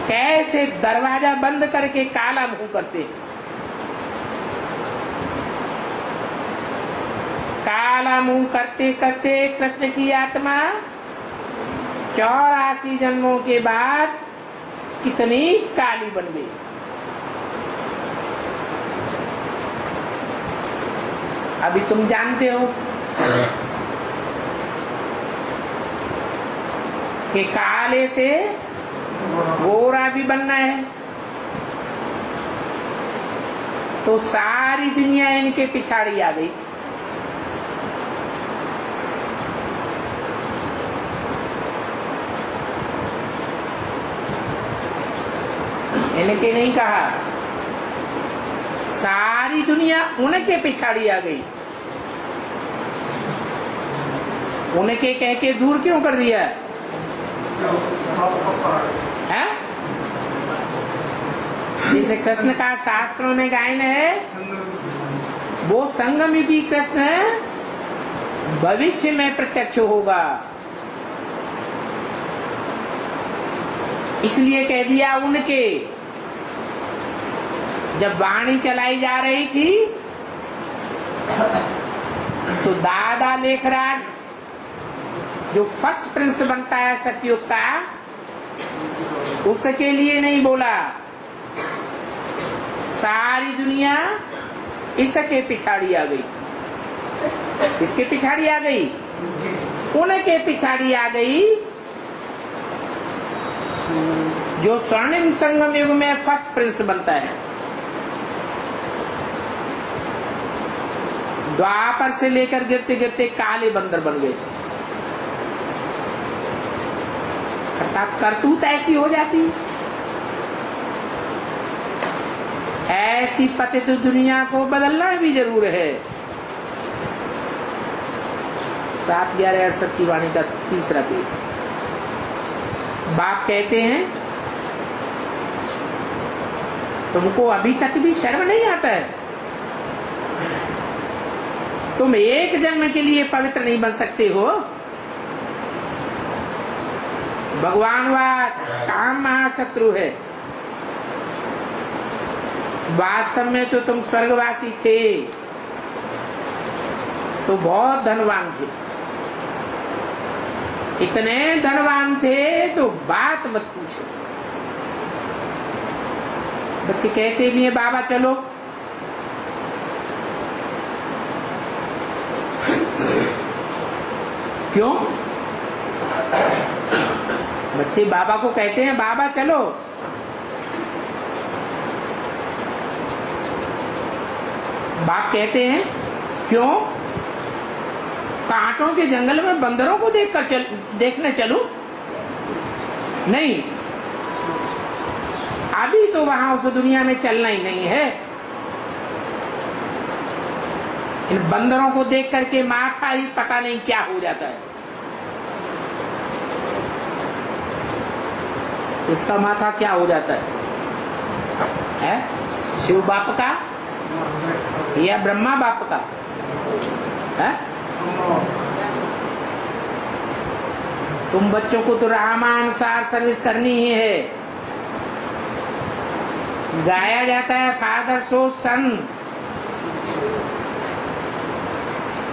कैसे दरवाजा बंद करके काला मुंह करते हैं। काला मुंह करते करते कृष्ण की आत्मा 84 जन्मों के बाद कितनी काली बन गई। अभी तुम जानते हो कि काले से गोरा भी बनना है, तो सारी दुनिया इनके पिछाड़ी आ गई। इनके नहीं कहा, सारी दुनिया उनके पिछाड़ी आ गई। उनके कह के दूर क्यों कर दिया है? जिसे कृष्ण का शास्त्रों में गायन है, वो संगम युगी कृष्ण भविष्य में प्रत्यक्ष होगा। इसलिए कह दिया उनके। जब वाणी चलाई जा रही थी तो दादा लेखराज जो फर्स्ट प्रिंस बनता है सतयुग का, उसके लिए नहीं बोला। सारी दुनिया इसके पिछाड़ी आ गई। इसके पिछाड़ी आ गई, उनके पिछाड़ी आ गई। जो स्वर्णिम संगम युग में फर्स्ट प्रिंस बनता है, द्वापर से लेकर गिरते गिरते काले बंदर बन गए। करतूत ऐसी हो जाती। ऐसी पतित दुनिया को बदलना भी जरूर है। 7/11/68 की वाणी का 3रा पेज। बाप कहते हैं तुमको अभी तक भी शर्म नहीं आता है? तुम एक जन्म के लिए पवित्र नहीं बन सकते हो? भगवानवाद काम महाशत्रु है। वास्तव में तो तुम स्वर्गवासी थे तो बहुत धनवान थे। इतने धनवान थे तो बात मत पूछो। बच्चे कहते भी हैं बाबा चलो, क्यों? बच्चे बाबा को कहते हैं बाबा चलो, बाप कहते हैं क्यों? कांटों के जंगल में बंदरों को देखने चलूं? नहीं, अभी तो वहां उस दुनिया में चलना ही नहीं है। इन बंदरों को देख करके माथा ही पता नहीं क्या हो जाता है। इसका माथा क्या हो जाता है? शिव बाप का या ब्रह्मा बाप का है? तुम बच्चों को तो रामानुसार सर्विस करनी ही है। गाया जाता है फादर सोज सन,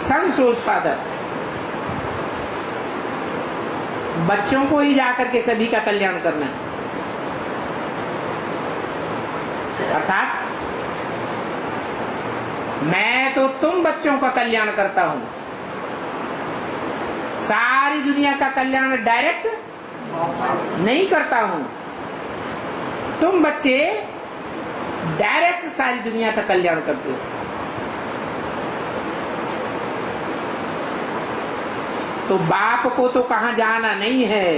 सन सोज फादर। बच्चों को ही जाकर के सभी का कल्याण करना है। अर्थात मैं तो तुम बच्चों का कल्याण करता हूं। सारी दुनिया का कल्याण डायरेक्ट नहीं करता हूं। तुम बच्चे डायरेक्ट सारी दुनिया का कल्याण करते हो। तो बाप को तो कहां जाना नहीं है।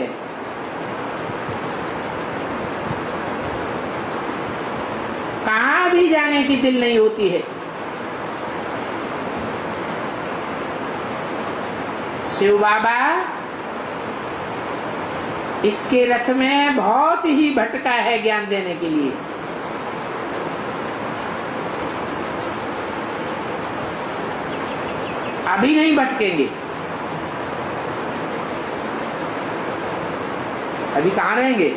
कहां भी जाने की दिल नहीं होती है। शिव बाबा इसके रथ में बहुत ही भटका है ज्ञान देने के लिए। अभी नहीं भटकेंगे। अभी कहाँ रहेंगे?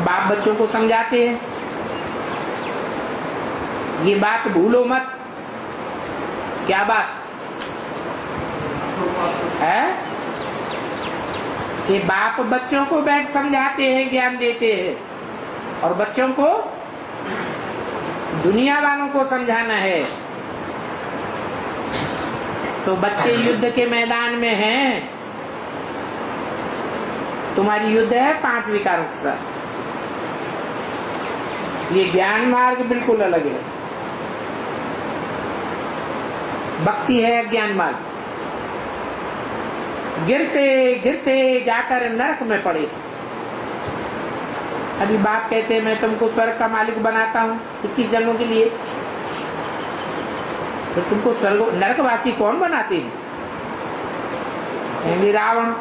बाप बच्चों को समझाते हैं ये बात भूलो मत। क्या बात है? कि बाप बच्चों को बैठ समझाते हैं, ज्ञान देते हैं, और बच्चों को दुनिया वालों को समझाना है। तो बच्चे युद्ध के मैदान में हैं। तुम्हारी युद्ध है 5 विकारों के साथ। ये ज्ञान मार्ग बिल्कुल अलग है। भक्ति है अज्ञान मार्ग। गिरते गिरते जाकर नरक में पड़े। अभी बाप कहते हैं मैं तुमको स्वर्ग का मालिक बनाता हूं 21 जन्मों के लिए। तो तुमको स्वर्ग नरकवासी कौन बनाते हैं? कहेंगे रावण।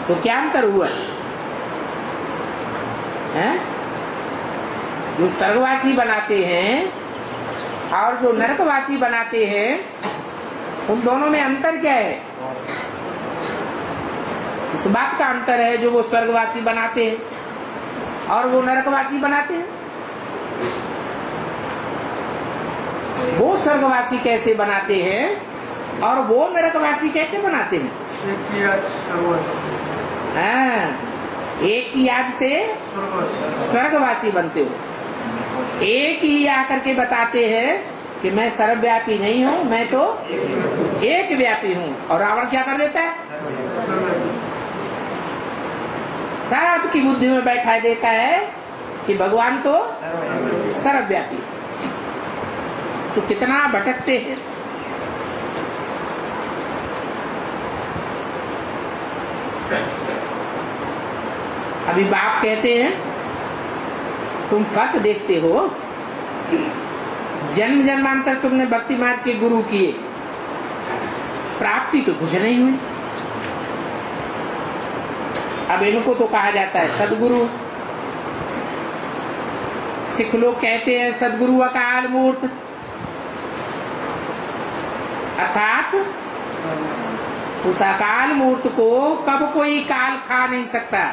तो क्या अंतर हुआ है? जो स्वर्गवासी बनाते हैं और जो नरकवासी बनाते हैं, उन दोनों में अंतर क्या है? इस बात का अंतर है जो वो स्वर्गवासी बनाते हैं और वो नरकवासी बनाते हैं। वो स्वर्गवासी कैसे बनाते हैं और वो नरकवासी कैसे बनाते हैं? एक की याद से स्वर्गवासी बनते हो। एक ही आकर के बताते हैं कि मैं सर्वव्यापी नहीं हूं, मैं तो एक व्यापी हूं। और रावण क्या कर देता है? सबकी बुद्धि में बैठा देता है कि भगवान तो सर्वव्यापी। तो कितना भटकते हैं। अभी बाप कहते हैं तुम फर्क देखते हो, जन्म जन्मांतर तुमने भक्ति मार्ग के गुरु किए, प्राप्ति तो कुछ नहीं हुई। अब इनको तो कहा जाता है सदगुरु। सिख लोग कहते हैं सदगुरु अकाल मूर्त, अर्थात उस अकाल मूर्त को कब कोई काल खा नहीं सकता।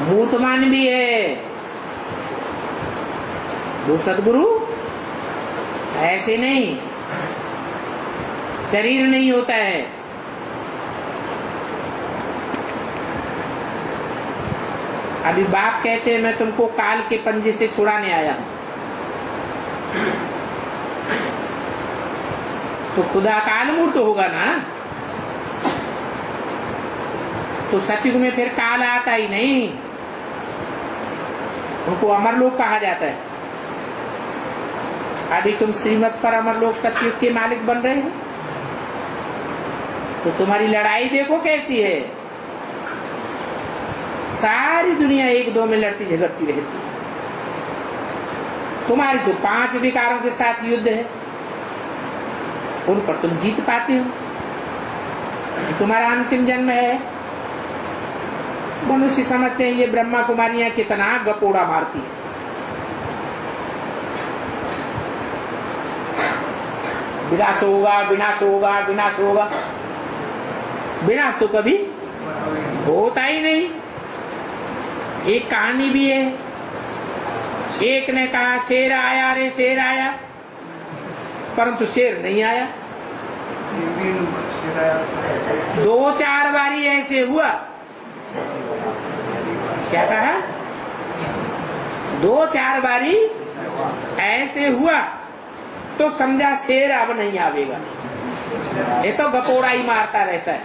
मूर्तमान भी है वो सदगुरु, ऐसे नहीं, शरीर नहीं होता है। अभी बाप कहते हैं मैं तुमको काल के पंजे से छुड़ाने आया हूं, तो खुदा काल मूर्त होगा ना, तो सतयुग में फिर काल आता ही नहीं, उनको अमरलोक कहा जाता है। अभी तुम श्रीमत पर अमरलोक सतयुग के मालिक बन रहे हो, तो तुम्हारी लड़ाई देखो कैसी है। सारी दुनिया एक दो में लड़ती झगड़ती रहती, तुम्हारी तो 5 विकारों के साथ युद्ध है, उन पर तुम जीत पाते हो, तुम्हारा अंतिम जन्म है। मनुष्य समझते हैं ये ब्रह्मा कुमारियां कितना गपोड़ा मारती है। विनाश होगा, विनाश होगा, विनाश होगा, विनाश तो कभी होता ही नहीं। एक कहानी भी है, एक ने कहा शेर आया रे शेर आया, परंतु शेर नहीं आया। 2-4 बारी ऐसे हुआ, क्या कहा, 2-4 बारी ऐसे हुआ तो समझा शेर अब नहीं आवेगा, ये तो गपोड़ा ही मारता रहता है।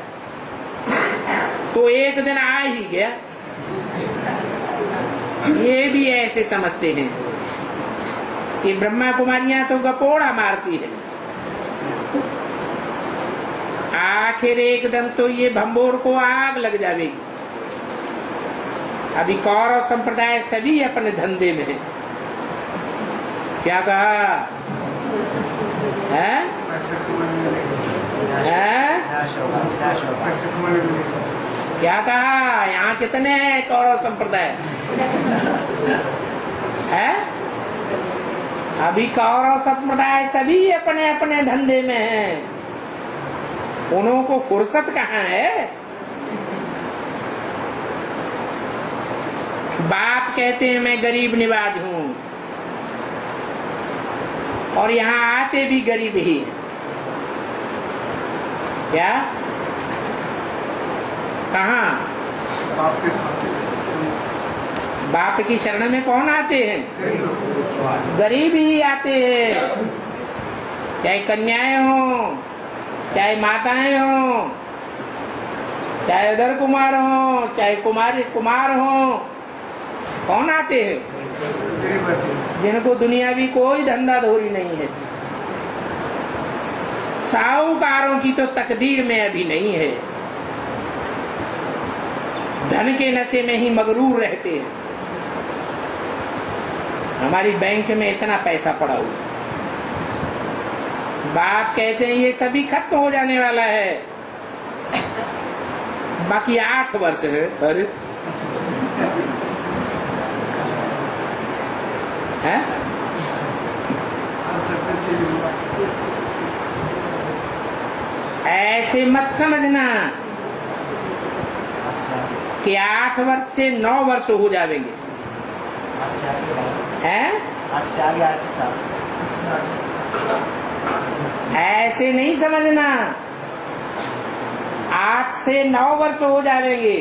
तो एक दिन आ ही गया। ये भी ऐसे समझते हैं कि ब्रह्मा कुमारियां तो गपोड़ा मारती है, आखिर एकदम तो ये भंबोर को आग लग जाएगी। अभी कौरव संप्रदाय सभी अपने धंधे में है। क्या कहा है? क्या कहा? यहाँ कितने हैं कौरव संप्रदाय है? अभी कौरव संप्रदाय सभी अपने अपने धंधे में हैं, उन्हों को फुर्सत कहाँ है। बाप कहते हैं मैं गरीब निवाज हूं, और यहाँ आते भी गरीब ही। क्या? कहाँ? बाप की शरण में कौन आते हैं? गरीब ही आते हैं, चाहे कन्याएं हो, चाहे माताएं हो, चाहे अदर कुमार हो, चाहे कुमार हो, कौन आते हैं? जिनको दुनियावी कोई धंधा धोरी नहीं है। साहूकारों की तो तकदीर में अभी नहीं है, धन के नशे में ही मगरूर रहते हैं। हमारी बैंक में इतना पैसा पड़ा हुआ, बाप कहते हैं ये सभी खत्म हो जाने वाला है, बाकी 8 वर्ष है। अरे है? ऐसे मत समझना कि 8 वर्ष से 9 वर्ष हो जाएंगे, हैं? ऐसे नहीं समझना, 8 से 9 वर्ष हो जाएंगे,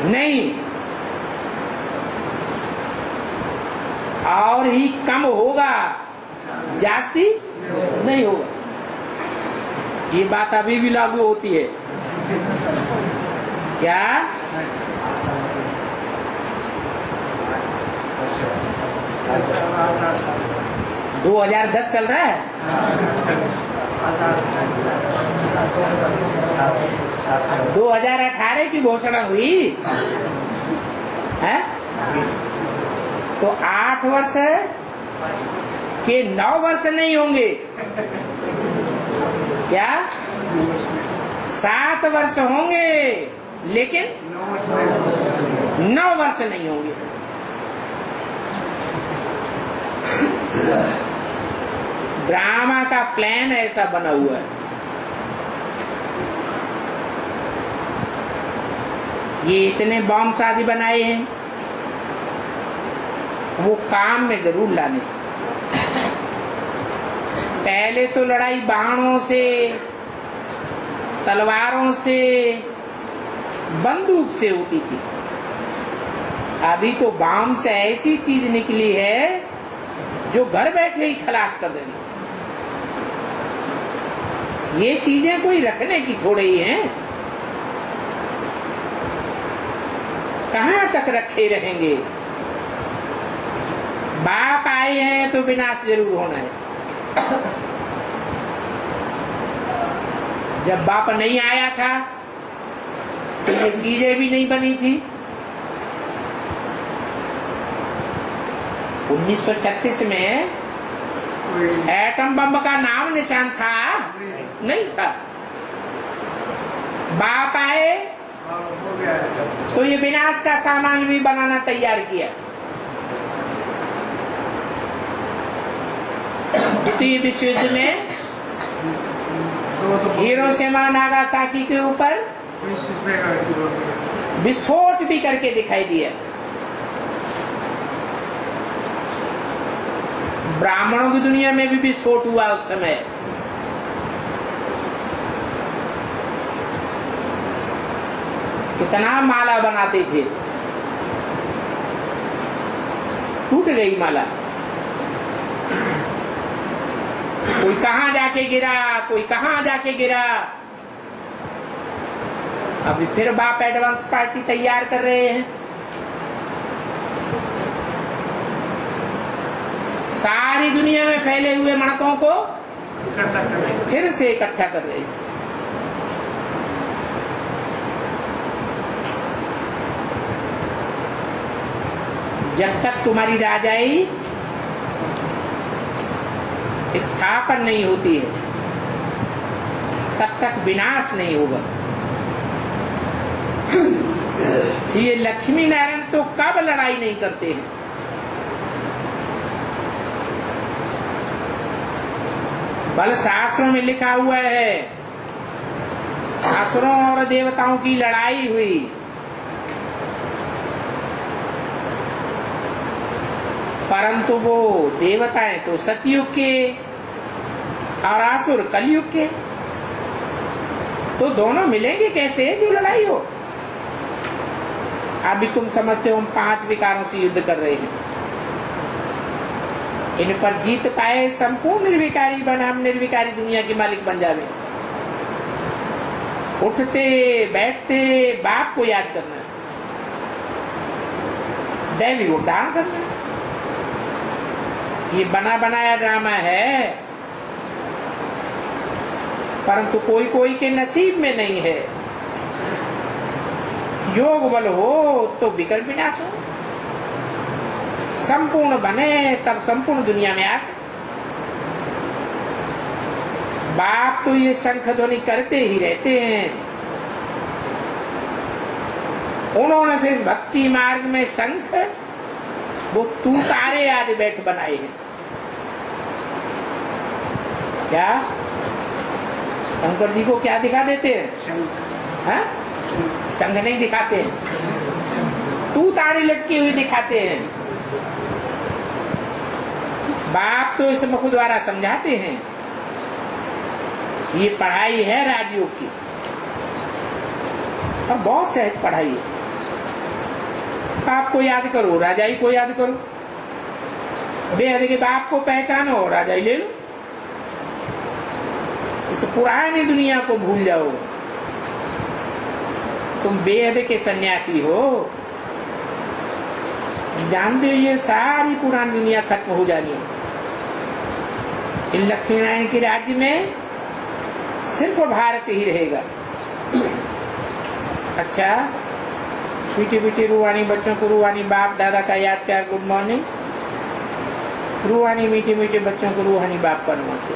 नहीं, और ही कम होगा, जास्ती नहीं होगा। ये बात अभी भी लागू होती है। क्या? 2010 चल रहा है, 2018 की घोषणा हुई है, तो 8 वर्ष के 9 वर्ष नहीं होंगे क्या? 7 वर्ष होंगे, लेकिन 9 वर्ष नहीं होंगे। ड्रामा का प्लान ऐसा बना हुआ है। ये इतने बॉम्ब आदि बनाए हैं, वो काम में जरूर लाने। पहले तो लड़ाई बाणों से, तलवारों से, बंदूक से होती थी। अभी तो बम से ऐसी चीज निकली है जो घर बैठे ही खलास कर देगी। ये चीजें कोई रखने की थोड़े ही हैं, कहां तक रखे रहेंगे। बाप आए हैं तो विनाश जरूर होना है। जब बाप नहीं आया था तो ये चीजें भी नहीं बनी थी। 1936 में एटम बम का नाम निशान था नहीं था। बाप आए तो ये विनाश का सामान भी बनाना तैयार किया। द्वितीय विश्व युद्ध में हिरोशिमा नागासाकी के ऊपर विस्फोट भी करके दिखाई दिया। ब्राह्मणों की दुनिया में भी विस्फोट हुआ उस समय। कितना माला बनाते थे, टूट गई माला। कोई कहां जाके गिरा, कोई कहां जाके गिरा। अभी फिर बाप एडवांस पार्टी तैयार कर रहे हैं। सारी दुनिया में फैले हुए मणकों को फिर से इकट्ठा कर रहे हैं। जब तक तुम्हारी राजाई स्थापन नहीं होती है, तब तक विनाश नहीं होगा। ये लक्ष्मी नारायण तो कब लड़ाई नहीं करते हैं। बल शास्त्रों में लिखा हुआ है, असुरों और देवताओं की लड़ाई हुई। परंतु वो देवताएं तो सतयुग के और असुर कलयुग के, तो दोनों मिलेंगे कैसे जो लड़ाई हो। अभी तुम समझते हो हम 5 विकारों से युद्ध कर रहे हैं। इन पर जीत पाए संपूर्ण निर्विकारी बना, हम निर्विकारी दुनिया के मालिक बन जावे। उठते बैठते बाप को याद करना, दैवी उद्धार करना। ये बना बनाया ड्रामा है, परंतु कोई कोई के नसीब में नहीं है। योग बल हो तो विकल्प विनाश हो, संपूर्ण बने तब संपूर्ण दुनिया में आ सके। बाप तो ये शंख ध्वनि करते ही रहते हैं। उन्होंने फिर भक्ति मार्ग में शंख वो तू तारे आदि बैठ बनाए हैं। क्या शंकर जी को क्या दिखा देते हैं? शंख नहीं दिखाते हैं, तू ताड़ी लटकी हुई दिखाते हैं। बाप तो इस मुख द्वारा समझाते हैं। ये पढ़ाई है राजयोग की, और बहुत सहज पढ़ाई है। बाप को याद करो, राजाई को याद करो। बेहद के बाप को पहचानो, राजाई ले लो। इस पुरानी दुनिया को भूल जाओ। तुम बेहद के सन्यासी हो, जानते हो ये सारी पुरानी दुनिया खत्म हो जानी है। इन लक्ष्मी नारायण के राज्य में सिर्फ भारत ही रहेगा। अच्छा, मीठे मीठे रूहानी बच्चों को रूहानी बाप दादा का याद प्यार गुड मॉर्निंग। रूहानी मीठे मीठे बच्चों को रूहानी बाप का नमस्ते।